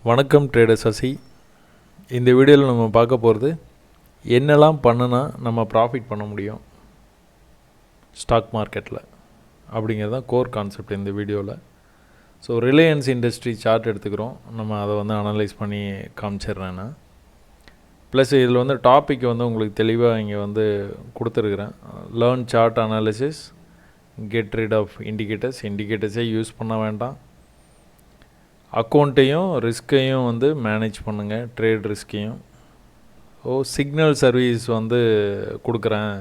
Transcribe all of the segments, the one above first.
வணக்கம் ட்ரேடர் சசி. இந்த வீடியோவில் நம்ம பார்க்க போகிறது என்னெல்லாம் பண்ணுனா நம்ம ப்ராஃபிட் பண்ண முடியும் ஸ்டாக் மார்க்கெட்டில் அப்படிங்கிறது தான் கோர் கான்செப்ட் இந்த வீடியோவில். ஸோ ரிலையன்ஸ் இண்டஸ்ட்ரி சார்ட் எடுத்துக்கிறோம், நம்ம அதை அனலைஸ் பண்ணி காமிச்சிடுறேன்னா. ப்ளஸ் இதில் டாபிக் உங்களுக்கு தெளிவாக இங்கே கொடுத்துருக்குறேன். Learn chart analysis, get rid of இண்டிகேட்டர்ஸே யூஸ் பண்ண வேண்டாம். அக்கௌண்ட்டையும் ரிஸ்க்கையும் மேனேஜ் பண்ணுங்கள், ட்ரேட் ரிஸ்க்கையும். சிக்னல் சர்வீஸ் கொடுக்குறேன்,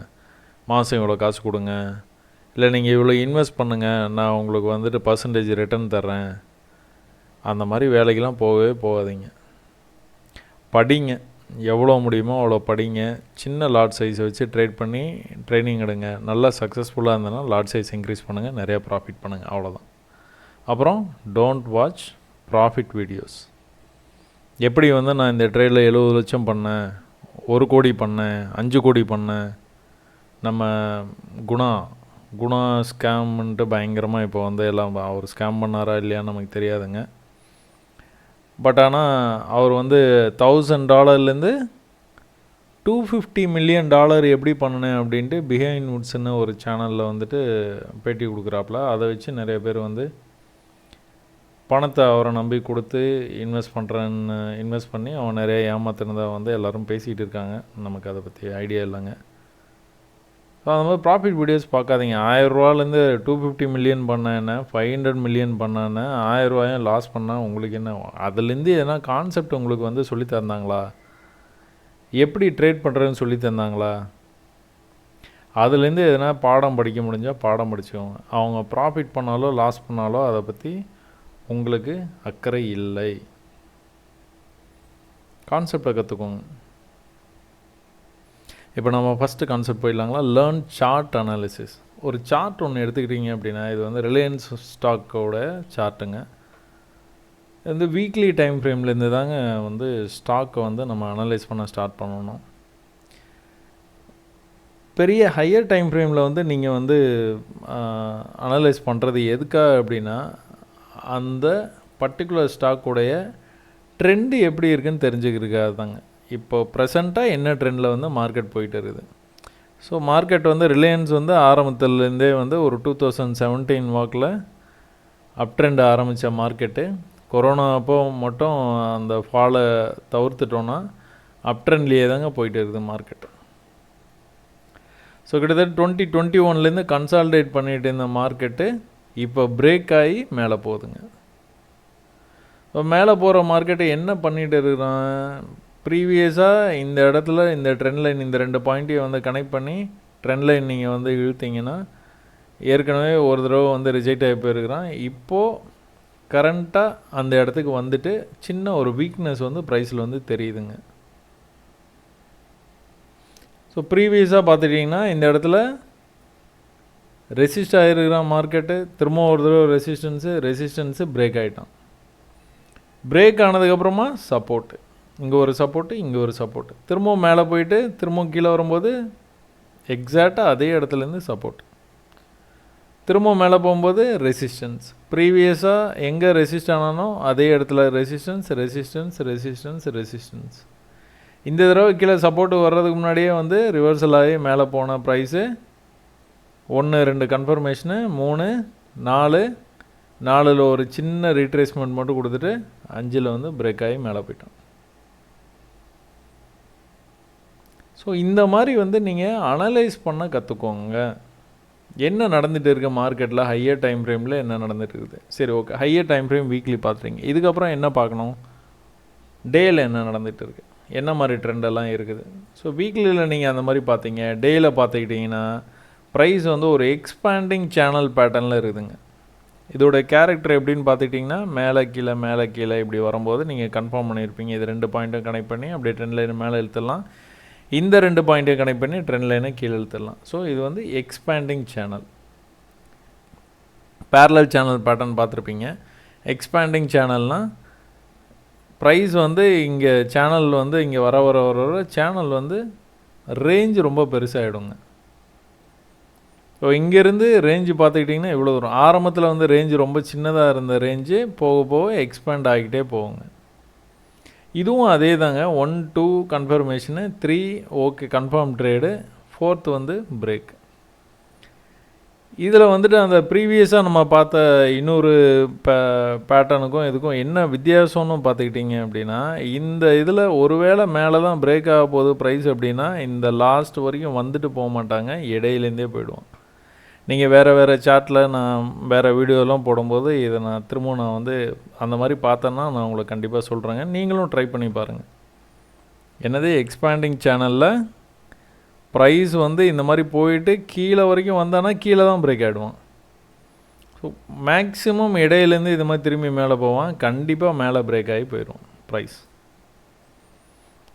மாதம் இவ்வளோ காசு கொடுங்க, இல்லை நீங்கள் இவ்வளோ இன்வெஸ்ட் பண்ணுங்கள், நான் உங்களுக்கு பர்சன்டேஜ் ரிட்டர்ன் தர்றேன், அந்த மாதிரி வேலைக்கெல்லாம் போகவே போகாதீங்க. படிங்க, எவ்வளோ முடியுமோ அவ்வளோ படிங்க. சின்ன லாட் சைஸை வச்சு ட்ரேட் பண்ணி ட்ரைனிங் எடுங்க. நல்லா சக்ஸஸ்ஃபுல்லாக இருந்ததுன்னா லாட் சைஸ் இன்க்ரீஸ் பண்ணுங்கள், நிறையா ப்ராஃபிட் பண்ணுங்கள், அவ்வளோதான். அப்புறம் டோன்ட் வாட்ச் ப்ராஃபிட் வீடியோஸ். எப்படி நான் இந்த ட்ரேடில் 70 லட்சம் பண்ணேன், 1 கோடி பண்ணேன், 5 கோடி பண்ணேன், நம்ம குணா ஸ்கேம்ன்ட்டு பயங்கரமாக இப்போ எல்லாம் அவர் ஸ்கேம் பண்ணாரா இல்லையான்னு நமக்கு தெரியாதுங்க. பட் ஆனால் அவர் $1000 $250 million எப்படி பண்ணினேன் அப்படின்ட்டு பிஹைண்ட் வுட்ஸ்ன்னு ஒரு சேனலில் பேட்டி கொடுக்குறாப்புல. அதை வச்சு நிறைய பேர் பணத்தை அவரை நம்பி கொடுத்து இன்வெஸ்ட் பண்ணி அவன் நிறைய ஏமாத்தினதாக எல்லோரும் பேசிகிட்டு இருக்காங்க. நமக்கு அதை பற்றி ஐடியா இல்லைங்க. ஸோ அந்த மாதிரி ப்ராஃபிட் வீடியோஸ் பார்க்காதீங்க. 1000 $250 million பண்ண என்ன, 500 million பண்ண என்ன, 1000 லாஸ் பண்ணால் உங்களுக்கு என்ன? அதுலேருந்து எதனா கான்செப்ட் உங்களுக்கு சொல்லி தந்தாங்களா? எப்படி ட்ரேட் பண்ணுறதுன்னு சொல்லி தந்தாங்களா? அதுலேருந்து எதனா பாடம் படிக்க முடிஞ்சால் பாடம் படிச்சுக்கோங்க. அவங்க ப்ராஃபிட் பண்ணாலோ லாஸ் பண்ணாலோ அதை பற்றி உங்களுக்கு அக்கறை இல்லை. கான்செப்டை கற்றுக்கோங்க. இப்போ நம்ம ஃபஸ்ட்டு கான்செப்ட் போயிடலாங்களா? Learn chart analysis. ஒரு சார்ட் ஒன்று எடுத்துக்கிட்டீங்க அப்படின்னா, இது ரிலையன்ஸ் ஸ்டாக்கோட சார்ட்டுங்க. வீக்லி டைம் ஃப்ரேம்லேருந்து தாங்க ஸ்டாக்கை நம்ம அனலைஸ் பண்ண ஸ்டார்ட் பண்ணணும். பெரிய ஹையர் டைம் ஃப்ரேமில் நீங்கள் அனலைஸ் பண்ணுறது எதுக்காக அப்படின்னா, அந்த பர்டிகுலர் ஸ்டாக்குடைய ட்ரெண்டு எப்படி இருக்குதுன்னு தெரிஞ்சுக்கிறதுக்காக தாங்க. இப்போ ப்ரெசண்ட்டாக என்ன ட்ரெண்டில் மார்க்கெட் போயிட்டு இருக்குது. ஸோ மார்க்கெட் ரிலையன்ஸ் ஆரம்பத்துலேருந்தே ஒரு 2017 வாக்கில் அப் ட்ரெண்ட் ஆரம்பித்த மார்க்கெட்டு. கொரோனா அப்போ மட்டும் அந்த ஃபாலை தவிர்த்துட்டோன்னா அப் ட்ரெண்ட்லேயே தாங்க போயிட்டு இருக்குது மார்க்கெட்டு. ஸோ கிட்டத்தட்ட 2021 கன்சால்டேட் பண்ணிட்டு இருந்த மார்க்கெட்டு இப்போ பிரேக் ஆகி மேலே போகுதுங்க. இப்போ மேலே போகிற மார்க்கெட்டை என்ன பண்ணிகிட்டு இருக்கிறான்? ப்ரீவியஸாக இந்த இடத்துல இந்த ட்ரெண்ட் லைன், இந்த 2 பாயிண்ட்டையும் கனெக்ட் பண்ணி ட்ரெண்ட் லைன் நீங்கள் இழுத்தீங்கன்னா, ஏற்கனவே ஒரு தடவை ரிஜெக்ட் ஆகி போயிருக்கிறான். இப்போது கரண்ட்டாக அந்த இடத்துக்கு சின்ன ஒரு வீக்னஸ் ப்ரைஸில் தெரியுதுங்க. ஸோ ப்ரீவியஸாக பார்த்துட்டிங்கன்னா இந்த இடத்துல ரெசிஸ்ட் ஆகிருக்கிறான் மார்க்கெட்டு. திரும்ப ஒரு தடவை ரெசிஸ்டன்ஸு பிரேக் ஆகிட்டான். பிரேக் ஆனதுக்கப்புறமா சப்போர்ட்டு, இங்கே ஒரு சப்போர்ட்டு, இங்கே ஒரு சப்போர்ட்டு, திரும்பவும் மேலே போயிட்டு திரும்பவும் கீழே வரும்போது எக்ஸாக்டாக அதே இடத்துலேருந்து சப்போர்ட், திரும்பவும் மேலே போகும்போது ரெசிஸ்டன்ஸ். ப்ரீவியஸாக எங்கே ரெசிஸ்ட் ஆனானோ அதே இடத்துல ரெசிஸ்டன்ஸ். இந்த தடவை கீழே சப்போர்ட்டு வர்றதுக்கு முன்னாடியே ரிவர்சல் ஆகி மேலே போன ப்ரைஸு 1 2 கன்ஃபர்மேஷனு, 3 4 4ல் ஒரு சின்ன ரீட்ரேஸ்மெண்ட் மட்டும் கொடுத்துட்டு 5ல் பிரேக் ஆகி மேலே போயிட்டோம். ஸோ இந்த மாதிரி நீங்கள் அனலைஸ் பண்ண கற்றுக்கோங்க. என்ன நடந்துகிட்டு இருக்க மார்க்கெட்டில் ஹையர் டைம் ஃப்ரேமில் என்ன நடந்துகிட்டு இருக்குது. சரி, okay, higher time frame weekly பார்த்துறீங்க. இதுக்கப்புறம் என்ன பார்க்கணும்? டேயில் என்ன நடந்துகிட்டு இருக்குது, என்ன மாதிரி ட்ரெண்டெல்லாம் இருக்குது. ஸோ வீக்லியில் நீங்கள் அந்த மாதிரி பார்த்தீங்க, டேயில் பார்த்துக்கிட்டிங்கன்னா ப்ரைஸ் ஒரு எக்ஸ்பேண்டிங் சேனல் பேட்டர்னில் இருக்குதுங்க. இதோட கேரக்டர் எப்படின்னு பார்த்துக்கிட்டிங்கன்னா, மேலே கீழே இப்படி வரும்போது நீங்கள் கன்ஃபார்ம் பண்ணியிருப்பீங்க. இது 2 பாயிண்ட்டும் கனெக்ட் பண்ணி அப்படியே ட்ரெண்ட் லைனை மேலே இழுத்துடலாம், இந்த 2 பாயிண்ட்டையும் கனெக்ட் பண்ணி ட்ரெண்ட் லைனை கீழே இழுத்துடலாம். ஸோ இது expanding channel. Parallel channel pattern பார்த்துருப்பீங்க. எக்ஸ்பேண்டிங் சேனல்னால் ப்ரைஸ் இங்கே சேனல் இங்கே வர சேனல் ரேஞ்ச் ரொம்ப பெருசாகிடுங்க. ஸோ இங்கேருந்து ரேஞ்சு பார்த்துக்கிட்டிங்கன்னா இவ்வளோ தூரம். ஆரம்பத்தில் ரேஞ்சு ரொம்ப சின்னதாக இருந்த ரேஞ்சு போக போக எக்ஸ்பேண்ட் ஆகிக்கிட்டே போகுங்க. இதுவும் அதே தாங்க. 1 2 கன்ஃபர்மேஷனு, 3 ஓகே கன்ஃபார்ம் ட்ரேடு, 4th வந்து பிரேக். இதில் வந்துட்டு அந்த ப்ரீவியஸாக நம்ம பார்த்த இன்னொரு பேட்டர்னுக்கும் இதுக்கும் என்ன வித்தியாசம்னு பார்த்துக்கிட்டிங்க அப்படின்னா, இந்த இதில் ஒருவேளை மேலே தான் பிரேக் ஆக போகுது ப்ரைஸ் அப்படின்னா இந்த லாஸ்ட் வரைக்கும் வந்துட்டு போக மாட்டாங்க, இடையிலேருந்தே போயிடுவோம். நீங்கள் வேறு சார்ட்டில் நான் வேறு வீடியோலாம் போடும்போது இதை நான் திரும்பவும் நான் வந்து அந்த மாதிரி பார்த்தேன்னா நான் உங்களுக்கு கண்டிப்பாக சொல்கிறேங்க. நீங்களும் ட்ரை பண்ணி பாருங்கள். என்னது எக்ஸ்பேண்டிங் சேனலில் ப்ரைஸ் வந்து இந்த மாதிரி போயிட்டு கீழே வரைக்கும் வந்தானா கீழே தான் பிரேக் ஆகிடுவான். ஸோ மேக்ஸிமம் இடையிலேருந்து இது மாதிரி திரும்பி மேலே போவான், கண்டிப்பாக மேலே பிரேக் ஆகி போயிடும் ப்ரைஸ்.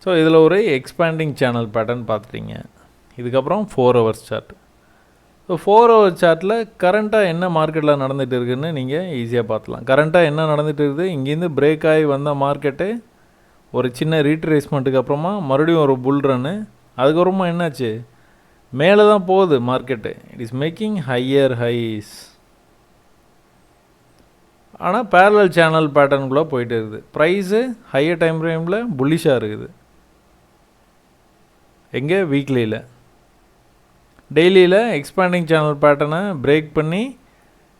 ஸோ இதில் ஒரு எக்ஸ்பேண்டிங் சேனல் பேட்டர்ன் பார்த்துட்டிங்க. இதுக்கப்புறம் 4 ஹவர்ஸ் சார்ட். ஸோ 4 ஹவர் சார்ட்டில் கரண்ட்டாக என்ன மார்க்கெட்டில் நடந்துகிட்டு இருக்குதுன்னு நீங்கள் ஈஸியாக பார்த்துலாம். கரண்ட்டாக என்ன நடந்துகிட்டு இருக்குது, இங்கேருந்து பிரேக் ஆகி வந்த மார்க்கெட்டு ஒரு சின்ன ரீட்ரேஸ்மெண்ட்டுக்கு அப்புறமா மறுபடியும் ஒரு புல் ரன்னு, அதுக்கப்புறமா என்னாச்சு, மேலே தான் போகுது market. It is making higher highs. ஆனால் பேரலல் சேனல் பேட்டர்னுக்குள்ளே போயிட்டு இருக்குது. ப்ரைஸு ஹையர் டைம் ஃப்ரேமில் புல்லிஷாக இருக்குது. எங்கே வீக்லியில், டெய்லியில் எக்ஸ்பேண்டிங் சேனல் பேட்டர்னை பிரேக் பண்ணி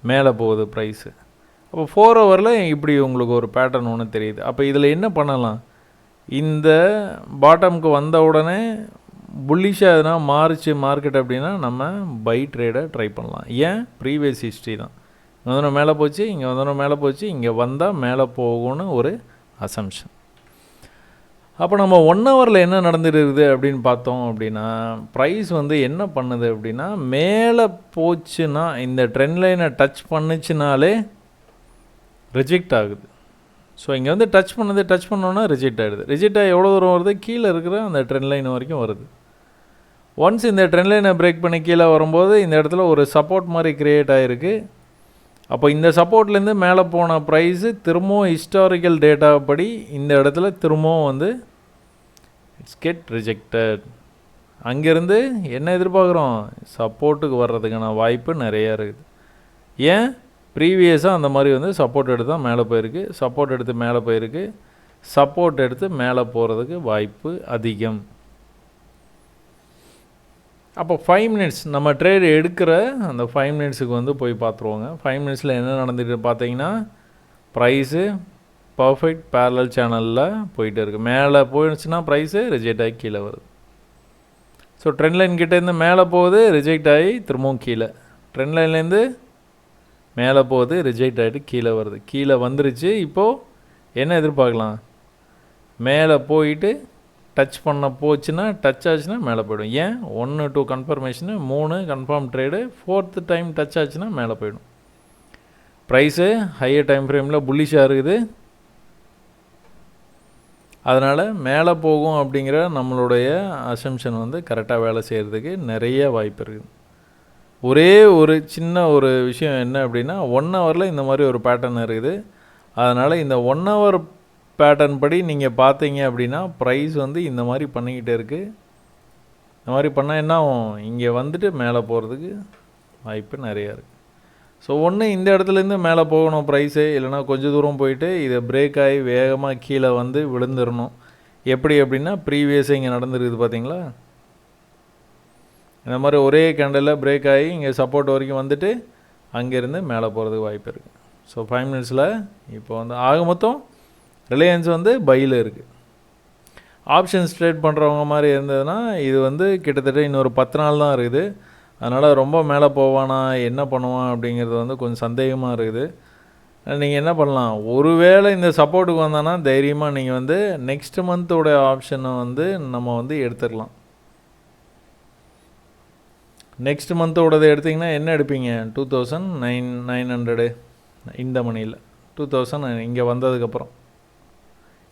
மேலே போகுது ப்ரைஸு. அப்போ 4 ஹவரில் இப்படி உங்களுக்கு ஒரு பேட்டர்ன் ஒன்று தெரியுது. அப்போ இதில் என்ன பண்ணலாம், இந்த பாட்டமுக்கு வந்த உடனே புல்லிஷாக எதுனா மாறிச்சு மார்க்கெட் அப்படின்னா நம்ம பை ட்ரேடை ட்ரை பண்ணலாம். ஏன், ப்ரீவியஸ் ஹிஸ்ட்ரி தான். இங்கே வந்து மேலே போச்சு, இங்கே வந்து மேலே போச்சு, இங்கே வந்தால் மேலே போகும்னு ஒரு அசம்ஷன். அப்போ நம்ம 1 ஹவரில் என்ன நடந்துட்டு இருக்குது அப்படின்னு பார்த்தோம் அப்படின்னா, ப்ரைஸ் வந்து என்ன பண்ணுது அப்படின்னா, மேலே போச்சுன்னா இந்த ட்ரெண்ட் லைனை டச் பண்ணுச்சுனாலே ரிஜெக்ட் ஆகுது. ஸோ இங்கே வந்து டச் பண்ணோன்னா ரிஜெக்ட் ஆகிடுது. ரிஜெக்ட் ஆகி எவ்வளோ தூரம் வருது, கீழே இருக்கிற அந்த ட்ரெண்ட் லைன் வரைக்கும் வருது. ஒன்ஸ் இந்த ட்ரெண்ட் லைனை பிரேக் பண்ணி கீழே வரும்போது இந்த இடத்துல ஒரு சப்போர்ட் மாதிரி க்ரியேட் ஆகிருக்கு. அப்போ இந்த சப்போர்ட்லேருந்து மேலே போன ப்ரைஸு திரும்பவும் ஹிஸ்டாரிக்கல் டேட்டா படி இந்த இடத்துல திரும்பவும் வந்து இட்ஸ் கெட் ரிஜெக்டட். அங்கேருந்து என்ன எதிர்பார்க்குறோம், சப்போர்ட்டுக்கு வர்றதுக்கான வாய்ப்பு நிறையா இருக்குது. ஏன், ப்ரீவியஸாக அந்த மாதிரி வந்து சப்போர்ட் எடுத்து தான் மேலே போயிருக்கு, சப்போர்ட் எடுத்து மேலே போயிருக்கு, சப்போர்ட் எடுத்து மேலே போகிறதுக்கு வாய்ப்பு அதிகம். அப்போ 5 மினிட்ஸ் நம்ம ட்ரேட் எடுக்கிற அந்த 5 மினிட்ஸுக்கு வந்து போய் பார்த்துருவோங்க. 5 மினிட்ஸில் என்ன நடந்துட்டு பார்த்தீங்கன்னா, ப்ரைஸு பர்ஃபெக்ட் பேரலல் சேனலில் போயிட்டு இருக்குது. மேலே போயிடுச்சுன்னா ப்ரைஸு ரிஜெக்ட் ஆகி கீழே வருது. ஸோ ட்ரெண்ட் லைன் கிட்டேருந்து மேலே போகுது, ரிஜெக்ட் ஆகி திரும்பவும் கீழே, ட்ரெண்ட் லைன்லேருந்து மேலே போகுது, ரிஜெக்ட் ஆகிட்டு கீழே வருது. கீழே வந்துருச்சு. இப்போது என்ன எதிர்பார்க்கலாம், மேலே போயிட்டு டச் பண்ண போச்சுன்னா, டச் ஆச்சுன்னா மேலே போய்டும். ஏன், 1 2 கன்ஃபர்மேஷனு, 3 confirm trade, 4th time touch ஆச்சுன்னா மேலே போய்டும். ப்ரைஸு ஹையர் டைம் ஃப்ரேமில் புல்லிஷாக இருக்குது. அதனால் மேலே போகும் அப்படிங்கிற நம்மளுடைய அசம்ஷன் வந்து கரெக்டாக வேலை செய்கிறதுக்கு நிறைய வாய்ப்பு இருக்குது. ஒரே ஒரு சின்ன ஒரு விஷயம் என்ன அப்படின்னா, 1 ஹவரில் இந்த மாதிரி ஒரு பேட்டர்ன் இருக்குது. அதனால் இந்த 1 ஹவர் பேட்டர்ன் படி நீங்கள் பார்த்தீங்க அப்படின்னா ப்ரைஸ் வந்து இந்த மாதிரி பண்ணிக்கிட்டே இருக்குது. இந்த மாதிரி பண்ணால் என்ன ஆகும், இங்கே வந்துட்டு மேலே போகிறதுக்கு வாய்ப்பு நிறையா இருக்குது. ஸோ ஒன்று இந்த இடத்துலேருந்து மேலே போகணும் ப்ரைஸு, இல்லைனா கொஞ்சம் தூரம் போயிட்டு இதை பிரேக் ஆகி வேகமாக கீழே வந்து விழுந்துடணும். எப்படி அப்படின்னா, ப்ரீவியஸாக இங்கே நடந்துருக்குது பார்த்தீங்களா, இந்த மாதிரி ஒரே கேண்டலில் பிரேக் ஆகி இங்கே சப்போர்ட் வரைக்கும் வந்துட்டு அங்கேருந்து மேலே போகிறதுக்கு வாய்ப்பு இருக்குது. ஸோ 5 மினிட்ஸில் இப்போ வந்து ஆக மொத்தம் ரிலையன்ஸ் வந்து பையில் இருக்குது. ஆப்ஷன்ஸ் ட்ரேட் பண்ணுறவங்க மாதிரி இருந்ததுன்னா இது வந்து கிட்டத்தட்ட இன்னொரு 10 நாள் தான் இருக்குது. அதனால் ரொம்ப மேலே போவானா என்ன பண்ணுவான் அப்படிங்கிறது வந்து கொஞ்சம் சந்தேகமாக இருக்குது. நீங்கள் என்ன பண்ணலாம், ஒருவேளை இந்த சப்போர்ட்டுக்கு வந்தானா தைரியமாக நீங்கள் வந்து நெக்ஸ்ட் மந்தோட ஆப்ஷனை வந்து நம்ம வந்து எடுத்துடலாம். நெக்ஸ்ட் மந்தோடதை எடுத்திங்கன்னா என்ன எடுப்பீங்க, 2900 இந்த மணியில் 2000 இங்கே வந்ததுக்கப்புறம்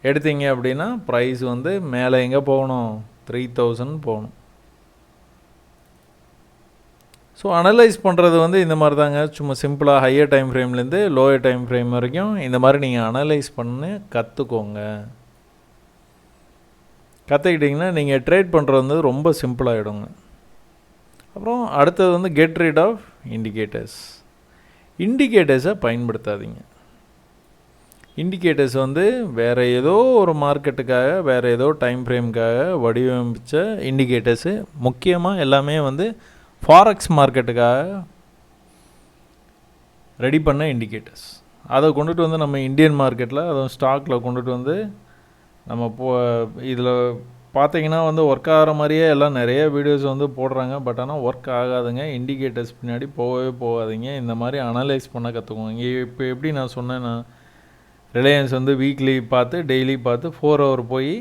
எடுத்தீங்க அப்படின்னா ப்ரைஸ் வந்து மேலே எங்கே போகணும், 3000 போகணும். ஸோ அனலைஸ் பண்ணுறது வந்து இந்த மாதிரி தாங்க, சும்மா சிம்பிளாக ஹையர் டைம் ஃப்ரேம்லேருந்து லோயர் டைம் ஃப்ரேம் வரைக்கும் இந்த மாதிரி நீங்கள் அனலைஸ் பண்ணி கற்றுக்கோங்க. கற்றுக்கிட்டிங்கன்னா நீங்கள் ட்ரேட் பண்ணுறது வந்து ரொம்ப சிம்பிளாகிடுங்க. அப்புறம் அடுத்தது வந்து கெட் ரீட் ஆஃப் இண்டிகேட்டர்ஸை பயன்படுத்தாதீங்க. இண்டிகேட்டர்ஸ் வந்து வேறு ஏதோ ஒரு மார்க்கெட்டுக்காக, வேறு ஏதோ டைம் ஃப்ரேமுக்காக வடிவமைச்ச இண்டிகேட்டர்ஸு. முக்கியமாக எல்லாமே வந்து ஃபாரெக்ஸ் மார்க்கெட்டுக்காக ரெடி பண்ண இண்டிகேட்டர்ஸ். அதை கொண்டுட்டு வந்து நம்ம இந்தியன் மார்க்கெட்டில், அதுவும் ஸ்டாக்கில் கொண்டுட்டு வந்து நம்ம இதில் பார்த்தீங்கன்னா வந்து ஒர்க் ஆகிற மாதிரியே எல்லாம் நிறைய வீடியோஸ் வந்து போடுறாங்க. பட் ஆனால் ஒர்க் ஆகாதுங்க. இண்டிகேட்டர்ஸ் பின்னாடி போகவே போகாதீங்க. இந்த மாதிரி அனலைஸ் பண்ண கற்றுக்குவோம். இங்கே இப்போ எப்படி நான் சொன்னேன்னா, ரிலையன்ஸ் வந்து வீக்லி பார்த்து டெய்லி பார்த்து 4 ஹவர் போய்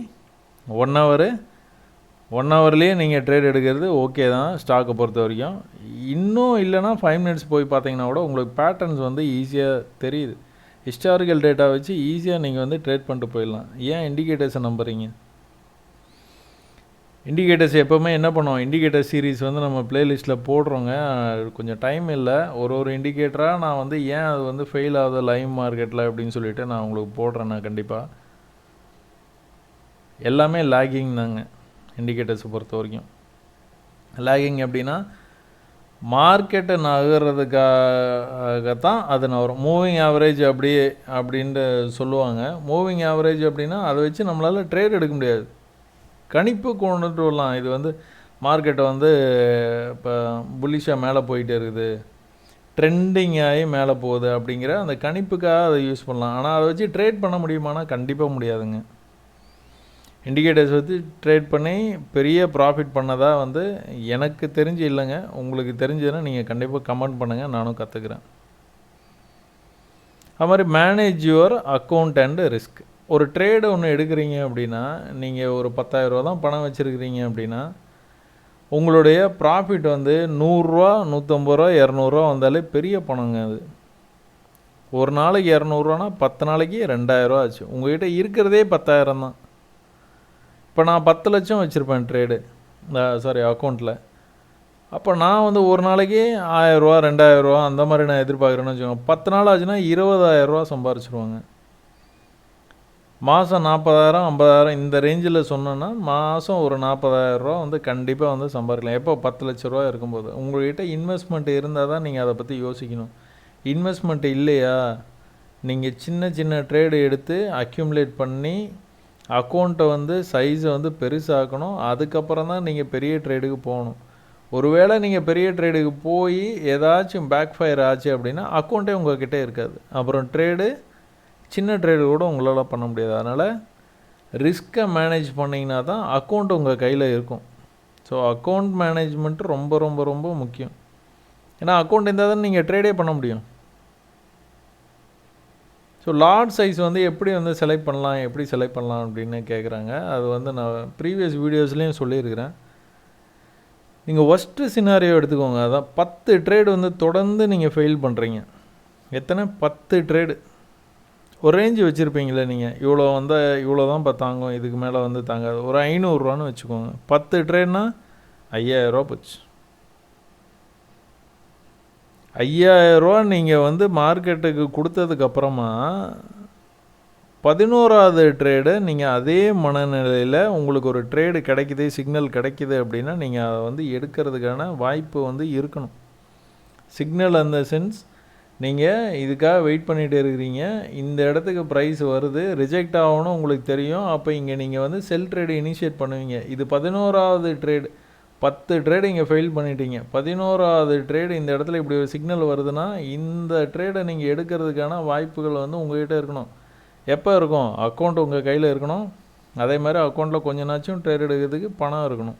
1 ஹவர்லேயே நீங்கள் ட்ரேட் எடுக்கிறது ஓகே தான் ஸ்டாக்கை பொறுத்த வரைக்கும். இன்னும் இல்லைனா 5 மினிட்ஸ் போய் பார்த்தீங்கன்னா கூட உங்களுக்கு பேட்டர்ன்ஸ் வந்து ஈஸியாக தெரியுது. ஹிஸ்டாரிக்கல் டேட்டா வச்சு ஈஸியாக நீங்கள் வந்து ட்ரேட் பண்ணிட்டு போயிடலாம். ஏன் இண்டிகேட்டர்ஸை நம்புறீங்க? இண்டிகேட்டர்ஸ் எப்போவுமே என்ன பண்ணுவோம், இண்டிகேட்டர் சீரீஸ் வந்து நம்ம ப்ளேலிஸ்ட்டில் போடுறோங்க. கொஞ்சம் டைம் இல்லை, ஒரு இண்டிகேட்டராக நான் வந்து ஏன் அது வந்து ஃபெயில் ஆகுது லைவ் மார்க்கெட்டில் அப்படின்னு சொல்லிவிட்டு நான் உங்களுக்கு போடுறேன். நான் கண்டிப்பாக எல்லாமே லேகிங் தாங்க இண்டிகேட்டர்ஸை பொறுத்த வரைக்கும். லேகிங் எப்படின்னா மார்க்கெட்டை நகர்றதுக்காகத்தான் அது நகரும். மூவிங் ஆவரேஜ் அப்படின்ட்டு சொல்லுவாங்க. மூவிங் ஆவரேஜ் அப்படின்னா அதை வச்சு நம்மளால் ட்ரேட் எடுக்க முடியாது, கணிப்பு கொண்டுட்டு வரலாம். இது வந்து மார்க்கெட்டை வந்து இப்போ புல்லிஷாக மேலே போயிட்டே இருக்குது, ட்ரெண்டிங் ஆகி மேலே போகுது அப்படிங்கிற அந்த கணிப்புக்காக அதை யூஸ் பண்ணலாம். ஆனால் அதை வச்சு ட்ரேட் பண்ண முடியுமானா கண்டிப்பாக முடியாதுங்க. இண்டிகேட்டர்ஸ் வச்சு ட்ரேட் பண்ணி பெரிய ப்ராஃபிட் பண்ணதாக வந்து எனக்கு தெரிஞ்சு இல்லைங்க. உங்களுக்கு தெரிஞ்சதுன்னா நீங்கள் கண்டிப்பாக கமெண்ட் பண்ணுங்கள், நானும் கற்றுக்குறேன். அது மாதிரி manage your account and risk. ஒரு ட்ரேடு ஒன்று எடுக்கிறீங்க அப்படின்னா, நீங்கள் ஒரு 10,000 ரூபா தான் பணம் வச்சுருக்கிறீங்க அப்படின்னா, உங்களுடைய ப்ராஃபிட் வந்து 100 ரூபா 150 ரூபா 200 ரூபா வந்தாலே பெரிய பணங்க. அது ஒரு நாளைக்கு 200 ரூபானா 10 நாளைக்கு 2000 ரூபா ஆச்சு. உங்கள்கிட்ட இருக்கிறதே 10,000 தான். இப்போ நான் 10 லட்சம் வச்சுருப்பேன் ட்ரேடு அக்கௌண்ட்டில். அப்போ நான் வந்து ஒரு நாளைக்கு 1000 ரூபா 2000 ரூபா அந்த மாதிரி நான் எதிர்பார்க்குறேன்னு வச்சுக்கோங்க. 10 நாள் ஆச்சுன்னா 20,000 ரூபா சம்பாரிச்சிருவாங்க. மாதம் 40,000 50,000 இந்த ரேஞ்சில் சொன்னோன்னா மாதம் ஒரு 40,000 ரூபா வந்து கண்டிப்பாக வந்து சம்பாதிக்கலாம். எப்போ 10 லட்ச ரூபா இருக்கும்போது. உங்கள்கிட்ட இன்வெஸ்ட்மெண்ட் இருந்தால் தான் நீங்கள் அதை பற்றி யோசிக்கணும். இன்வெஸ்ட்மெண்ட் இல்லையா, நீங்கள் சின்ன சின்ன ட்ரேடு எடுத்து அக்யூமுலேட் பண்ணி அக்கௌண்ட்டை வந்து சைஸை வந்து பெருசாக்கணும். அதுக்கப்புறம் தான் நீங்கள் பெரிய ட்ரேடுக்கு போகணும். ஒருவேளை நீங்கள் பெரிய ட்ரேடுக்கு போய் ஏதாச்சும் பேக் ஃபயர் ஆச்சு அப்படின்னா அக்கௌண்ட்டே உங்கள்கிட்ட இருக்காது. அப்புறம் சின்ன ட்ரேடு கூட உங்களால் பண்ண முடியாது. அதனால் ரிஸ்க்கை மேனேஜ் பண்ணிங்கன்னா தான் அக்கௌண்ட் உங்கள் கையில் இருக்கும். ஸோ அக்கௌண்ட் மேனேஜ்மெண்ட்டு ரொம்ப ரொம்ப ரொம்ப முக்கியம். ஏன்னா அக்கௌண்ட் இருந்தால் தான் நீங்கள் ட்ரேடே பண்ண முடியும். ஸோ லாட் சைஸ் வந்து எப்படி வந்து செலக்ட் பண்ணலாம் அப்படின்னு கேட்குறாங்க. அது வந்து நான் ப்ரீவியஸ் வீடியோஸ்லேயும் சொல்லியிருக்கிறேன். நீங்கள் ஒஸ்ட்டு சினாரியோ எடுத்துக்கோங்க. அதான் 10 ட்ரேடு வந்து தொடர்ந்து நீங்கள் ஃபெயில் பண்ணுறீங்க. எத்தனை 10 ட்ரேடு ஒரு ரேஞ்சு வச்சுருப்பீங்களே நீங்கள், இவ்வளோ வந்தால் இவ்வளோ தான் தாங்கும், இதுக்கு மேலே வந்து தாங்காது. ஒரு 500 ரூபான்னு வச்சுக்கோங்க. 10 ட்ரேட்னா 5000 ரூபா போச்சு. 5000 ரூபா நீங்கள் வந்து மார்க்கெட்டுக்கு கொடுத்ததுக்கப்புறமா 11வது ட்ரேடு நீங்கள் அதே மனநிலையில் உங்களுக்கு ஒரு ட்ரேடு கிடைக்குது, சிக்னல் கிடைக்குது அப்படின்னா நீங்கள் அதை வந்து எடுக்கிறதுக்கான வாய்ப்பு வந்து இருக்கணும். சிக்னல் அந்த சென்ஸ் நீங்கள் இதுக்காக வெயிட் பண்ணிகிட்டு இருக்கிறீங்க, இந்த இடத்துக்கு ப்ரைஸ் வருது, ரிஜெக்ட் ஆகணும் உங்களுக்கு தெரியும். அப்போ இங்கே நீங்கள் வந்து செல் ட்ரேடு இனிஷியேட் பண்ணுவீங்க. இது 11வது ட்ரேடு. 10 ட்ரேடு இங்கே ஃபெயில் பண்ணிட்டீங்க. 11வது ட்ரேடு இந்த இடத்துல இப்படி ஒரு சிக்னல் வருதுன்னா இந்த ட்ரேடை நீங்கள் எடுக்கிறதுக்கான வாய்ப்புகள் வந்து உங்கள்கிட்ட இருக்கணும். எப்போ இருக்கும்? அக்கௌண்ட் உங்கள் கையில் இருக்கணும். அதே மாதிரி அக்கௌண்ட்டில் கொஞ்ச நாச்சும் ட்ரேட் எடுக்கிறதுக்கு பணம் இருக்கணும்.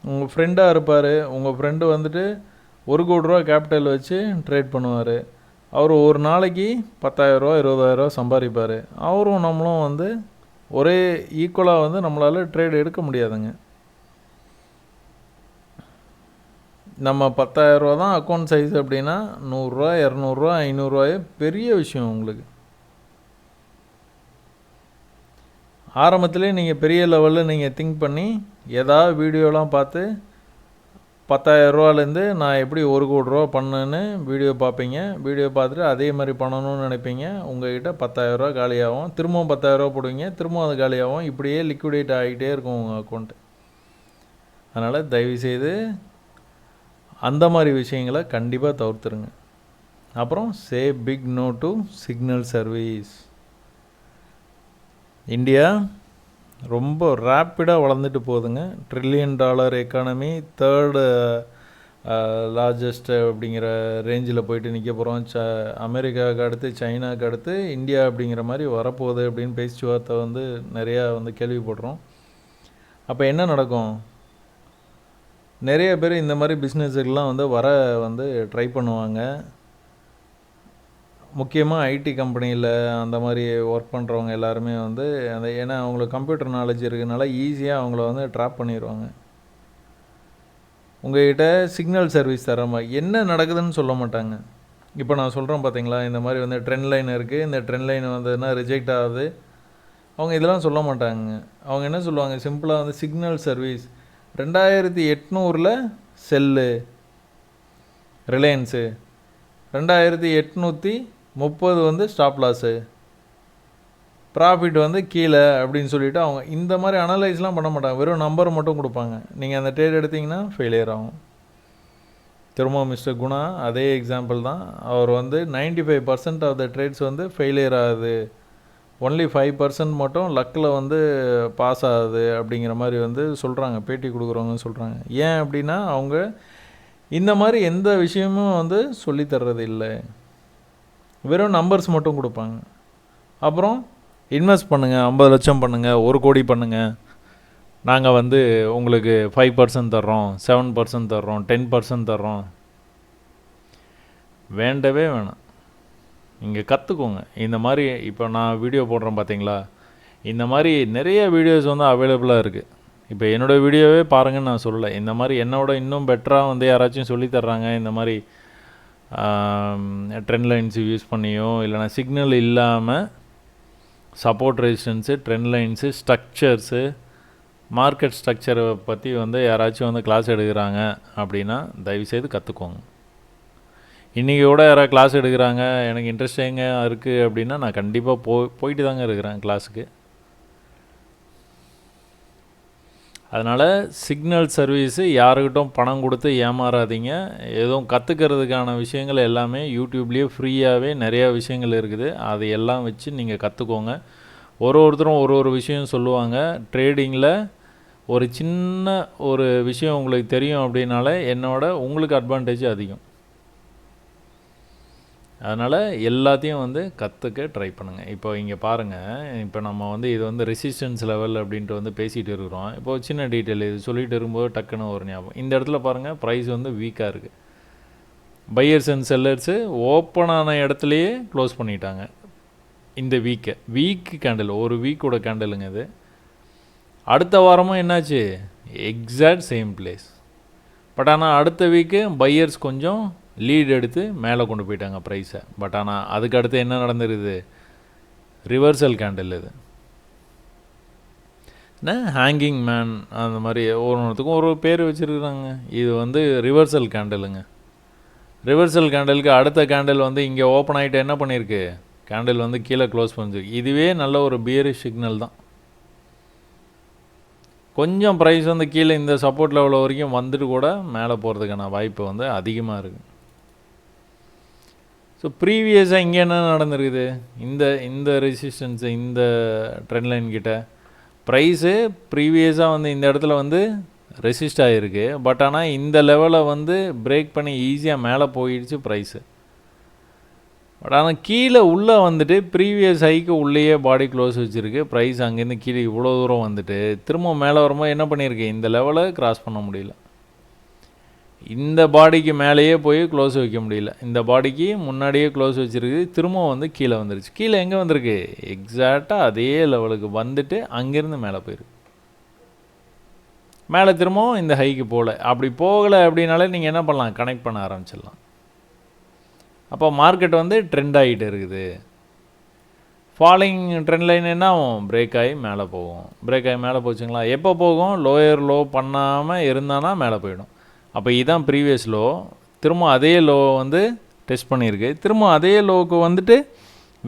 உங்கள் ஃப்ரெண்டாக இருப்பார். உங்கள் ஃப்ரெண்டு வந்துட்டு 1 கோடி ரூபா கேபிட்டல் வச்சு ட்ரேட் பண்ணுவார். அவர் ஒரு நாளைக்கு 10,000 ரூபா 20,000 ரூபா சம்பாதிப்பார். அவரும் நம்மளும் வந்து ஒரே ஈக்குவலாக வந்து நம்மளால் ட்ரேட் எடுக்க முடியாதுங்க. நம்ம 10,000 ரூபா தான் அக்கௌண்ட் சைஸ் அப்படின்னா 100 ரூபா 200 ரூபா 500 ரூபாயே பெரிய விஷயம் உங்களுக்கு. ஆரம்பத்திலே நீங்கள் பெரிய லெவலில் நீங்கள் திங்க் பண்ணி ஏதாவது வீடியோலாம் பார்த்து 10,000 ரூபாலேருந்து நான் எப்படி 1 கோடி ரூபா பண்ணேன்னு வீடியோ பார்ப்பீங்க. வீடியோ பார்த்துட்டு அதே மாதிரி பண்ணணும்னு நினைப்பீங்க. உங்கள்கிட்ட 10,000 ரூபா காலியாகும். திரும்பவும் 10,000 ரூபா போடுவீங்க, திரும்பவும் அது காலியாகும். இப்படியே லிக்விடேட் ஆகிட்டே இருக்கும் உங்கள் அக்கௌண்ட்டு. அதனால் தயவுசெய்து அந்த மாதிரி விஷயங்களை கண்டிப்பாக தவிர்த்துருங்க. அப்புறம் say big no to signal service. India ரொம்ப ரேப்பிடாக வளர்ந்துட்டு போகுதுங்க. $1 trillion எக்கானமி, தேர்டு லார்ஜஸ்ட் அப்படிங்கிற ரேஞ்சில் போயிட்டு நிற்க போகிறோம். அமெரிக்காவுக்கு அடுத்து, சைனாவுக்கு அடுத்து இந்தியா அப்படிங்கிற மாதிரி வரப்போகுது அப்படின்னு பேச்சுவார்த்தை வந்து நிறையா வந்து கேள்விப்படுறோம். அப்போ என்ன நடக்கும்? நிறைய பேர் இந்த மாதிரி பிஸ்னஸுக்கெலாம் வந்து வந்து ட்ரை பண்ணுவாங்க. முக்கியமாக ஐடி கம்பெனியில் அந்த மாதிரி ஒர்க் பண்ணுறவங்க எல்லாருமே வந்து ஏன்னா அவங்களுக்கு கம்ப்யூட்டர் நாலேஜ் இருக்கிறதுனால ஈஸியாக அவங்கள வந்து ட்ராப் பண்ணிடுவாங்க. உங்கள்கிட்ட சிக்னல் சர்வீஸ் தர மாதிரி என்ன நடக்குதுன்னு சொல்ல மாட்டாங்க. இப்போ நான் சொல்கிறேன் பார்த்தீங்களா, இந்த மாதிரி வந்து ட்ரெண்ட் லைன் இருக்குது, இந்த ட்ரெண்ட் லைன் வந்ததுன்னா ரிஜெக்ட் ஆகுது, அவங்க இதெல்லாம் சொல்ல மாட்டாங்க. அவங்க என்ன சொல்லுவாங்க, சிம்பிளாக வந்து சிக்னல் சர்வீஸ் 2800 செல்லு ரிலையன்ஸு, 2830 வந்து ஸ்டாப் லாஸு, ப்ராஃபிட் வந்து கீழே அப்படின்னு சொல்லிவிட்டு அவங்க இந்த மாதிரி அனலைஸ்லாம் பண்ண மாட்டாங்க. வெறும் நம்பர் மட்டும் கொடுப்பாங்க. நீங்கள் அந்த ட்ரேட் எடுத்திங்கன்னா ஃபெயிலியர் ஆகும். திரும்ப மிஸ்டர் குணா அதே எக்ஸாம்பிள் தான். அவர் வந்து 95% ஆஃப் த ட்ரேட்ஸ் வந்து ஃபெயிலியர் ஆகுது, ஒன்லி 5% மட்டும் லக்கில் வந்து பாஸ் ஆகுது அப்படிங்கிற மாதிரி வந்து சொல்கிறாங்க, பேட்டி கொடுக்குறவங்க சொல்கிறாங்க. ஏன் அப்படின்னா அவங்க இந்த மாதிரி எந்த விஷயமும் வந்து சொல்லித்தர்றது இல்லை, வெறும் நம்பர்ஸ் மட்டும் கொடுப்பாங்க. அப்புறம் இன்வெஸ்ட் பண்ணுங்கள், 50 லட்சம் பண்ணுங்கள், 1 கோடி பண்ணுங்கள், நாங்கள் வந்து உங்களுக்கு 5% தர்றோம், 7% தர்றோம், 10% தர்றோம். வேண்டவே வேணாம். இங்கே கற்றுக்கோங்க. இந்த மாதிரி இப்போ நான் வீடியோ போடுறேன் பார்த்தீங்களா, இந்த மாதிரி நிறைய வீடியோஸ் வந்து அவைலபிளாக இருக்குது. இப்போ என்னோடய வீடியோவே பாருங்கன்னு நான் சொல்லலை. இந்த மாதிரி என்னோட இன்னும் பெட்டராக வந்து யாராச்சும் சொல்லித்தர்றாங்க, இந்த மாதிரி ட்ரெண்ட் லைன்ஸ் யூஸ் பண்ணியோ இல்லைனா சிக்னல் இல்லாமல் support resistance, trend lines, structures, market ஸ்ட்ரக்சரை பற்றி வந்து யாராச்சும் வந்து கிளாஸ் எடுக்கிறாங்க அப்படின்னா தயவுசெய்து கற்றுக்கோங்க. இன்றைக்கி கூட யாராவது கிளாஸ் எடுக்கிறாங்க, எனக்கு இன்ட்ரெஸ்டிங்காக இருக்குது அப்படின்னா நான் கண்டிப்பாக போயிட்டு தாங்க இருக்கிறேன் கிளாஸுக்கு. அதனால் சிக்னல் சர்வீஸு யாருக்கிட்டும் பணம் கொடுத்து ஏமாறாதீங்க. எதுவும் கற்றுக்கிறதுக்கான விஷயங்கள் எல்லாமே யூடியூப்லேயே ஃப்ரீயாகவே நிறையா விஷயங்கள் இருக்குது. அதை எல்லாம் வச்சு நீங்கள் கற்றுக்கோங்க. ஒருத்தரும் ஒரு விஷயம் சொல்லுவாங்க. ட்ரேடிங்கில் ஒரு சின்ன ஒரு விஷயம் உங்களுக்கு தெரியும் அப்படின்னாலே உங்களுக்கு அட்வான்டேஜ் அதிகம். அதனால் எல்லாத்தையும் வந்து கற்றுக்க ட்ரை பண்ணுங்கள். இப்போ இங்கே பாருங்கள், இப்போ நம்ம வந்து இது வந்து ரெசிஸ்டன்ஸ் லெவல் அப்படின்ட்டு வந்து பேசிகிட்டு இருக்கிறோம். இப்போது சின்ன டீட்டெயில் இது சொல்லிகிட்டு இருக்கும்போது டக்குன்னு ஒரு ஞாபகம். இந்த இடத்துல பாருங்கள், ப்ரைஸ் வந்து வீக்காக இருக்குது. பையர்ஸ் அண்ட் செல்லர்ஸு ஓப்பன் ஆன இடத்துலையே க்ளோஸ் பண்ணிட்டாங்க. இந்த வீக் கேண்டில், ஒரு வீக்கோட கேண்டிலுங்க இது. அடுத்த வாரமும் என்னாச்சு, எக்ஸாக்ட் சேம் பிளேஸ். பட் ஆனால் அடுத்த வீக்கு பையர்ஸ் கொஞ்சம் லீட் எடுத்து மேலே கொண்டு போயிட்டாங்க ப்ரைஸை. பட் ஆனால் அதுக்கு அடுத்து என்ன நடந்துருது, ரிவர்சல் கேண்டில். இது என்ன ஹேங்கிங் மேன் அந்த மாதிரி ஒவ்வொருத்துக்கும் ஒரு பேர் வச்சுருக்குறாங்க. இது வந்து ரிவர்சல் கேண்டிலுங்க. ரிவர்சல் கேண்டிலுக்கு அடுத்த கேண்டில் வந்து இங்கே ஓப்பன் ஆகிட்டு என்ன பண்ணியிருக்கு, கேண்டில் வந்து கீழே க்ளோஸ் பண்ணிருக்கு. இதுவே நல்ல ஒரு பியரிஷ் சிக்னல் தான். கொஞ்சம் ப்ரைஸ் வந்து கீழே இந்த சப்போர்ட் லெவல் வரைக்கும் வந்துட்டு கூட மேலே போகிறதுக்கான வாய்ப்பு வந்து அதிகமாக இருக்குது. ஸோ ப்ரீவியஸாக இங்கே என்ன நடந்துருக்குது, இந்த ரெசிஸ்டன்ஸு, இந்த ட்ரெண்ட் லைன் கிட்ட ப்ரைஸு ப்ரீவியஸாக வந்து இந்த இடத்துல வந்து ரெசிஸ்ட் ஆகிருக்கு. பட் ஆனால் இந்த லெவலை வந்து பிரேக் பண்ணி ஈஸியாக மேலே போயிடுச்சு ப்ரைஸு. பட் ஆனால் கீழே உள்ளே வந்துட்டு ப்ரீவியஸ் ஹைக்கு உள்ளேயே பாடி க்ளோஸ் வச்சுருக்கு. ப்ரைஸ் அங்கேருந்து கீழே இவ்வளோ தூரம் வந்துட்டு திரும்ப மேலே வரும்போது என்ன பண்ணியிருக்கு, இந்த லெவலை கிராஸ் பண்ண முடியல. இந்த பாடிக்கு மேலேயே போய் க்ளோஸ் வைக்க முடியல. இந்த பாடிக்கு முன்னாடியே க்ளோஸ் வச்சுருக்கு. திரும்ப வந்து கீழே வந்துருச்சு. கீழே எங்கே வந்திருக்கு, எக்ஸாக்டாக அதே லெவலுக்கு வந்துட்டு அங்கேருந்து மேலே போயிருக்கு. மேலே திரும்பவும் இந்த ஹைக்கு போகல. அப்படி போகலை அப்படின்னாலே நீங்கள் என்ன பண்ணலாம், கனெக்ட் பண்ண ஆரம்பிச்சிடலாம். அப்போ மார்க்கெட் வந்து ட்ரெண்ட் ஆகிட்டு இருக்குது. ஃபாலிங் ட்ரெண்ட் லைன் என்ன ஆகும், பிரேக் ஆகி மேலே போகும். பிரேக் ஆகி மேலே போச்சுங்களா, எப்போ போகும், லோயர் லோ பண்ணாமல் இருந்தானா மேலே போயிடும். அப்போ இதுதான் ப்ரீவியஸ் லோ. திரும்ப அதே லோ வந்து டெஸ்ட் பண்ணியிருக்கு. திரும்ப அதே லோவுக்கு வந்துட்டு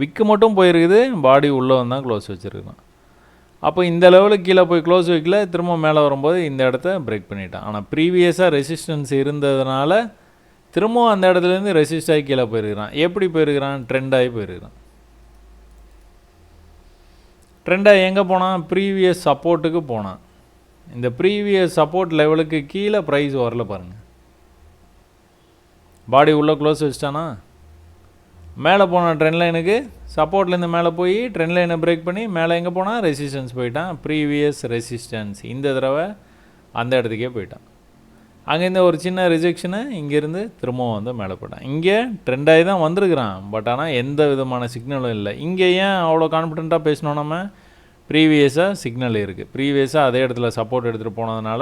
விக்கு மட்டும் போயிருக்குது, பாடி உள்ளே வந்தால் க்ளோஸ் வச்சுருக்கான். அப்போ இந்த லெவலுக்கு கீழே போய் க்ளோஸ் வைக்கல, திரும்ப மேலே வரும்போது இந்த இடத்த பிரேக் பண்ணிட்டான். ஆனால் ப்ரீவியஸாக ரெசிஸ்டன்ஸ் இருந்ததுனால திரும்பவும் அந்த இடத்துலேருந்து ரெசிஸ்ட் ஆகி கீழே போயிருக்கிறான். எப்படி போயிருக்கிறான்? ட்ரெண்ட் ஆகி போயிருக்கிறான். ட்ரெண்டாக எங்கே போனான்? ப்ரீவியஸ் சப்போர்ட்டுக்கு போனான். இந்த ப்ரீவியஸ் சப்போர்ட் லெவலுக்கு கீழே ப்ரைஸ் வரல பாருங்கள். பாடி உள்ளே க்ளோஸ் வச்சிட்டானா? மேலே போன ட்ரெண்ட் லைனுக்கு சப்போர்ட்லேருந்து மேலே போய் ட்ரெண்ட் லைனை பிரேக் பண்ணி மேலே எங்கே போனால் ரெசிஸ்டன்ஸ் போயிட்டான். ப்ரீவியஸ் ரெசிஸ்டன்ஸ் இந்த தடவை அந்த இடத்துக்கே போயிட்டான். அங்கேருந்து ஒரு சின்ன ரிஜெக்ஷனை இங்கேருந்து திரும்பவும் வந்து மேலே போயிட்டான். இங்கே ட்ரெண்டாகி தான் வந்திருக்கிறான். பட் ஆனால் எந்த விதமான சிக்னலும் இல்லை. இங்கே ஏன் அவ்வளோ கான்ஃபிடென்ட்டாக பேசணும்? நம்ம ப்ரீவியஸாக சிக்னல் இருக்குது. ப்ரீவியஸாக அதே இடத்துல சப்போர்ட் எடுத்துகிட்டு போனதுனால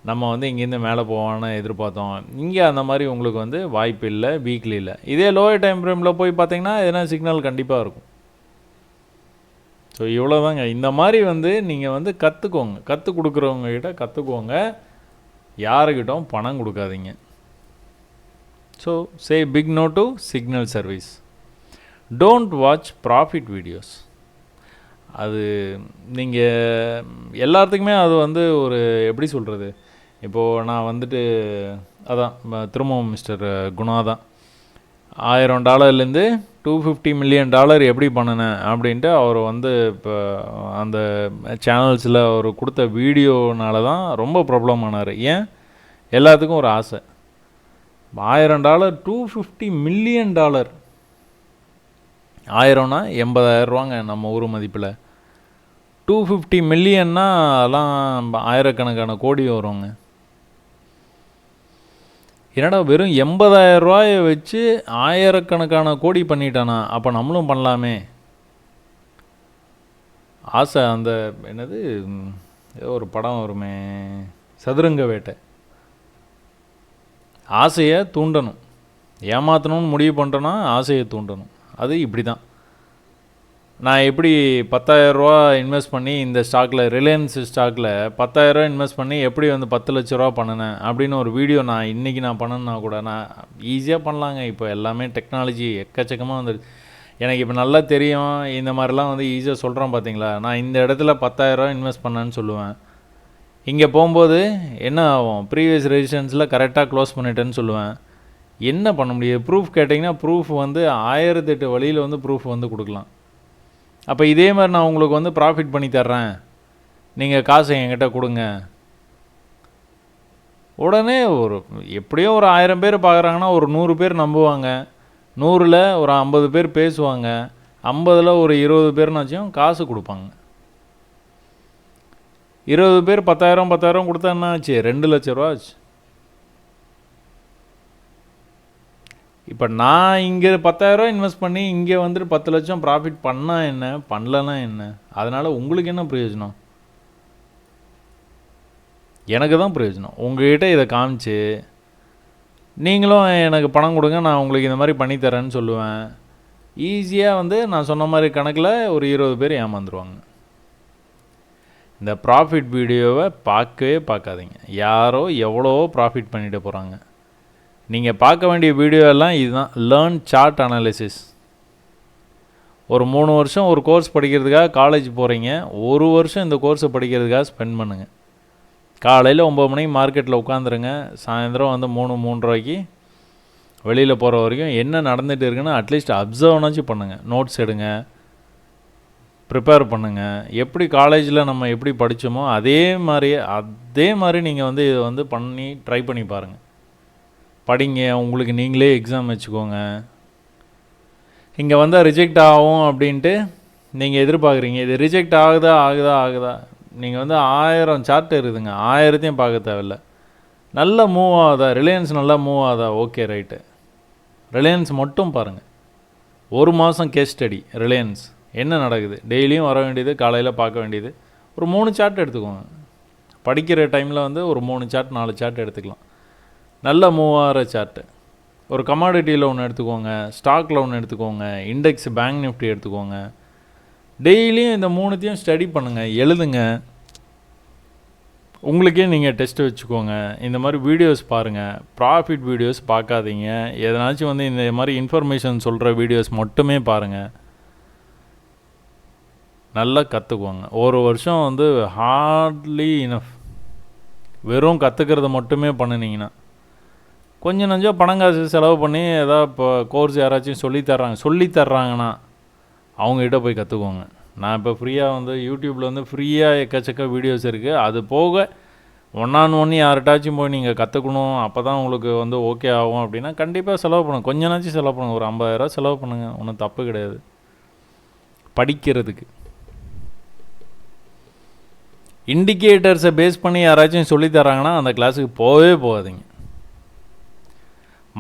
நம்ம வந்து இங்கேருந்து மேலே போவான்னு எதிர்பார்த்தோம். இங்கே அந்த மாதிரி உங்களுக்கு வந்து வாய்ப்பு இல்லை, வீக்லி இல்லை. இதே லோயர் டைம் ஃப்ரேமில் போய் பார்த்தீங்கன்னா எதனா சிக்னல் கண்டிப்பாக இருக்கும். ஸோ இவ்வளோதாங்க. இந்த மாதிரி வந்து நீங்கள் வந்து கற்றுக்கோங்க. கற்றுக் கொடுக்குறவங்ககிட்ட கற்றுக்கோங்க. யாருக்கிட்டும் பணம் கொடுக்காதீங்க. So say big no to signal service. Don't watch profit videos. அது நீங்கள் எல்லாத்துக்குமே அது வந்து ஒரு எப்படி சொல்கிறது, இப்போது நான் வந்துட்டு அதான் திரும்பவும் மிஸ்டர் குணா தான் $1000 $250 million எப்படி பண்ணினேன் அப்படின்ட்டு அவர் வந்து இப்போ அந்த சேனல்ஸில் அவர் கொடுத்த வீடியோனால தான் ரொம்ப ப்ராப்ளம் ஆனார். ஏன்? எல்லாத்துக்கும் ஒரு ஆசை. $1000 $250 million. 1000னா 80,000 நம்ம ஊர் மதிப்பில். 250 மில்லியன்னா அதெல்லாம் ஆயிரக்கணக்கான கோடி வருவாங்க. என்னடா வெறும் 80,000 வச்சு ஆயிரக்கணக்கான கோடி பண்ணிட்டானா? அப்போ நம்மளும் பண்ணலாமே. ஆசை. அந்த என்னது ஏதோ ஒரு படம் வருமே, சதுரங்க வேட்டை. ஆசையை தூண்டணும். ஏமாற்றணும்னு முடிவு பண்ணுறோன்னா ஆசையை தூண்டணும். அது இப்படி தான். நான் எப்படி 10,000 இன்வெஸ்ட் பண்ணி இந்த ஸ்டாக்கில், ரிலையன்ஸ் ஸ்டாக்கில் 10,000 இன்வெஸ்ட் பண்ணி எப்படி வந்து 10 லட்ச ரூபா பண்ணினேன் அப்படின்னு ஒரு வீடியோ இன்றைக்கி நான் பண்ணேன்னா கூட நான் ஈஸியாக பண்ணலாங்க. இப்போ எல்லாமே டெக்னாலஜி எக்கச்சக்கமாக வந்துடுது. எனக்கு இப்போ நல்லா தெரியும். இந்த மாதிரிலாம் வந்து ஈஸியாக சொல்கிறேன் பார்த்தீங்களா. நான் இந்த இடத்துல 10,000 இன்வெஸ்ட் பண்ணேன்னு சொல்லுவேன். இங்கே போகும்போது என்ன ஆகும்? ப்ரீவியஸ் ரெசிஸ்டன்ஸில் கரெக்டாக க்ளோஸ் பண்ணிட்டேன்னு சொல்லுவேன். என்ன பண்ண முடியாது? ப்ரூஃப் கேட்டிங்கன்னா ப்ரூஃப் வந்து 1008 வழியில் வந்து ப்ரூஃப் வந்து கொடுக்கலாம். அப்போ இதே மாதிரி நான் உங்களுக்கு வந்து ப்ராஃபிட் பண்ணி தர்றேன், நீங்கள் காசை என்கிட்ட கொடுங்க. உடனே ஒரு எப்படியோ ஒரு 1000 பேர் பார்க்குறாங்கன்னா ஒரு 100 பேர் நம்புவாங்க. 100ல் ஒரு 50 பேர் பேசுவாங்க. 50ல் ஒரு 20 பேர்னாச்சும் காசு கொடுப்பாங்க. 20 பேர் 10,000 கொடுத்தா என்ன ஆச்சு? 2 லட்ச ரூபா ஆச்சு. இப்போ நான் இங்கே 10,000 இன்வெஸ்ட் பண்ணி இங்கே வந்துட்டு 10 லட்சம் ப்ராஃபிட் பண்ணால் என்ன, பண்ணலன்னா என்ன? அதனால் உங்களுக்கு என்ன பிரயோஜனம்? எனக்கு தான் பிரயோஜனம். உங்கள்கிட்ட இதை காமிச்சு நீங்களும் எனக்கு பணம் கொடுங்க, நான் உங்களுக்கு இந்த மாதிரி பண்ணித்தரேன்னு சொல்லுவேன். ஈஸியாக வந்து நான் சொன்ன மாதிரி கணக்கில் ஒரு 20 பேர் ஏமாந்துருவாங்க. இந்த ப்ராஃபிட் வீடியோவை பார்க்கவே பார்க்காதீங்க. யாரோ எவ்வளவோ ப்ராஃபிட் பண்ணிட்டு போகிறாங்க. நீங்கள் பார்க்க வேண்டிய வீடியோ எல்லாம் இதுதான். Learn chart analysis. ஒரு 3 வருஷம் ஒரு கோர்ஸ் படிக்கிறதுக்காக காலேஜ் போகிறீங்க. 1 வருஷம் இந்த கோர்ஸை படிக்கிறதுக்காக ஸ்பெண்ட் பண்ணுங்கள். காலையில் 9 மணிக்கு மார்க்கெட்டில் உட்காந்துருங்க. சாயந்தரம் வந்து 3-3:30 வெளியில் போகிற வரைக்கும் என்ன நடந்துகிட்டு இருக்குன்னு அட்லீஸ்ட் அப்சர்வ்னாச்சும் பண்ணுங்கள். நோட்ஸ் எடுங்க, ப்ரிப்பேர் பண்ணுங்கள். எப்படி காலேஜில் நம்ம எப்படி படித்தோமோ அதே மாதிரி நீங்கள் வந்து இதை வந்து பண்ணி ட்ரை பண்ணி பாருங்கள். படிங்க. உங்களுக்கு நீங்களே எக்ஸாம் வச்சுக்கோங்க. இங்கே வந்தால் ரிஜெக்ட் ஆகும் அப்படின்ட்டு நீங்கள் எதிர்பார்க்குறீங்க. இது ரிஜெக்ட் ஆகுதா? நீங்கள் வந்து 1000 சார்ட் இருக்குதுங்க. 1000த்தையும் பார்க்க தேவையில்ல. நல்லா மூவ் ஆகுதா? ரிலையன்ஸ் நல்லா மூவ் ஆகுதா? Okay, right. ரிலையன்ஸ் மட்டும் பாருங்கள். 1 மாதம் கேஸ் ஸ்டடி. ரிலையன்ஸ் என்ன நடக்குது? டெய்லியும் வர வேண்டியது, காலையில் பார்க்க வேண்டியது. ஒரு 3 சார்ட் எடுத்துக்கோங்க. படிக்கிற டைமில் வந்து ஒரு 3 சார்ட் 4 சார்ட் எடுத்துக்கலாம். நல்ல மூவ் ஆகிற சார்ட்டு. ஒரு கமாடிட்டியில் ஒன்று எடுத்துக்கோங்க, ஸ்டாக்கில் ஒன்று எடுத்துக்கோங்க, இண்டெக்ஸ் பேங்க் நிஃப்டி எடுத்துக்கோங்க. டெய்லியும் இந்த 3த்தையும் ஸ்டடி பண்ணுங்கள், எழுதுங்க. உங்களுக்கே நீங்கள் டெஸ்ட்டு வச்சுக்கோங்க. இந்த மாதிரி வீடியோஸ் பாருங்கள். ப்ராஃபிட் வீடியோஸ் பார்க்காதீங்க. எதனாச்சும் வந்து இந்த மாதிரி இன்ஃபர்மேஷன் சொல்கிற வீடியோஸ் மட்டுமே பாருங்கள். நல்லா கற்றுக்குவாங்க. 1 வருஷம் வந்து ஹார்ட்லி இனஃப். வெறும் கற்றுக்கிறது மட்டுமே பண்ணினீங்கன்னா கொஞ்சம் நஞ்சம் பணம் காசு செலவு பண்ணி ஏதாவது இப்போ கோர்ஸ் யாராச்சும் சொல்லித்தர்றாங்கன்னா அவங்ககிட்ட போய் கற்றுக்கோங்க. நான் இப்போ ஃப்ரீயாக வந்து யூடியூப்பில் வந்து ஃப்ரீயாக எக்கச்சக்க வீடியோஸ் இருக்குது. அது போக ஒன் ஆன் ஒன் யார்கிட்டாச்சும் போய் நீங்கள் கற்றுக்கணும், அப்போ தான் உங்களுக்கு வந்து ஓகே ஆகும் அப்படின்னா கண்டிப்பாக செலவு பண்ணுங்கள். கொஞ்ச செலவு பண்ணுங்கள். ஒரு 50,000 செலவு பண்ணுங்கள், ஒன்றும் தப்பு கிடையாது படிக்கிறதுக்கு. இண்டிகேட்டர்ஸை பேஸ் பண்ணி யாராச்சும் சொல்லித்தராங்கன்னா அந்த கிளாஸுக்கு போகாதீங்க.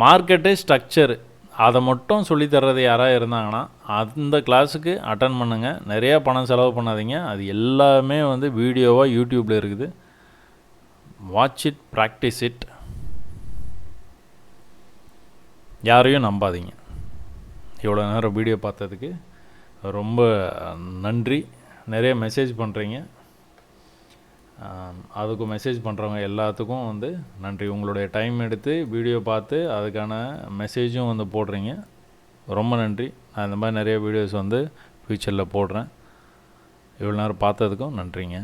மார்க்கெட்டு ஸ்ட்ரக்சரு அதை மட்டும் சொல்லித்தர்றது யாராக இருந்தாங்கன்னா அந்த கிளாஸுக்கு அட்டன் பண்ணுங்கள். நிறையா பணம் செலவு பண்ணாதீங்க. அது எல்லாமே வந்து வீடியோவாக யூடியூப்பில் இருக்குது. Watch it, practice it. யாரையும் நம்பாதீங்க. இவ்வளோ நேரம் வீடியோ பார்த்ததுக்கு ரொம்ப நன்றி. நிறைய மெசேஜ் பண்ணுறீங்க, அதுக்கு மெசேஜ் பண்ணுறவங்க எல்லாத்துக்கும் வந்து நன்றி. உங்களுடைய டைம் எடுத்து வீடியோ பார்த்து அதுக்கான மெசேஜும் வந்து போடுறீங்க, ரொம்ப நன்றி. நான் இந்த மாதிரி நிறைய வீடியோஸ் வந்து ஃப்யூச்சரில் போடுறேன். இவ்வளோ நேரம் பார்த்ததுக்கும் நன்றிங்க.